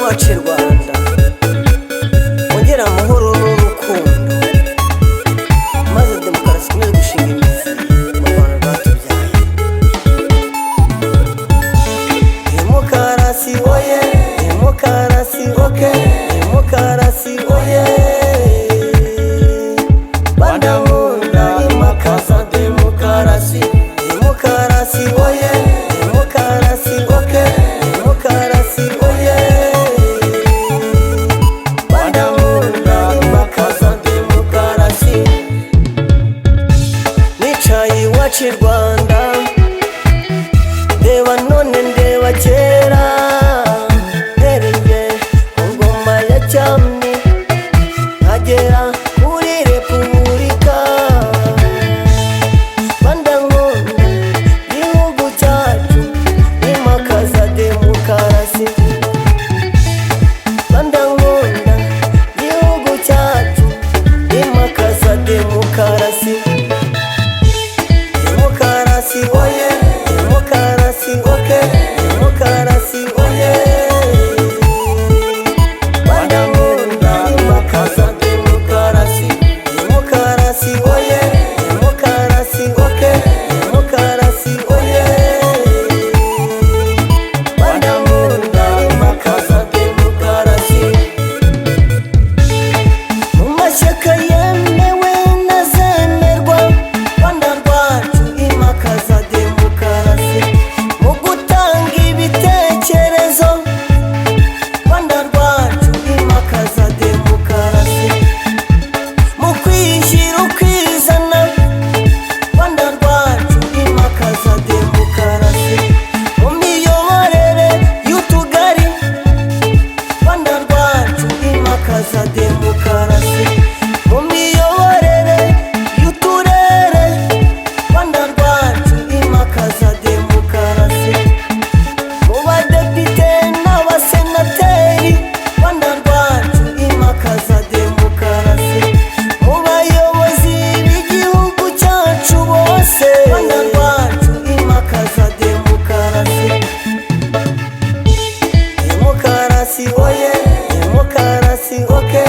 wacu i Rwanda wongera amahoro n'urukundo, maze demokarasi ikomeze gushinga imizi mu Rwanda rwatubyaye. Demokarasi oye, demokarasi oke, demokarasi oye, Rwanda nkunda imakaza demokarasi. Demokarasi oye, demokarasi oke, demokarasi oye, Rwanda nkunda imakaza demokarasi. Nicaye iwacu i Rwanda, ndeba none ndeba kera, mpereye ku ngoma ya cyami nkagera kuri repubulika. Rwanda nkunda gihugu cyacu imakaza demokarasi. Rwanda nkunda gihugu cyacu imakaza demokarasi. Demokarasi oye, demokarasi oke, demokarasi oye, Rwanda nkunda imakaza demokarasi. Demokarasi oye, demokarasi oke, demokarasi oye, Rwanda nkunda imakaza demokarasi. Mu mashyaka yemewe n'azemerwa, Rwanda rwacu imakaza demokarasi. Mu gutanga ibitekerezo, Rwanda rwacu imakaza demokarasi. Mu kwishyira ukizana, Rwanda rwacu imakaza demokarasi. Mu miyoborere y'utugari, Rwanda rwacu imakaza demokarasi. Mu miyoborere y'uturere, Rwanda rwacu imakaza demokarasi. Mu badepite n'abasenateri, Rwanda rwacu imakaza demokarasi. Mu bayobozi b'igihugu cyacu bose, Rwanda rwacu imakaza demokarasi. Demokarasi oye, demokarasi oke,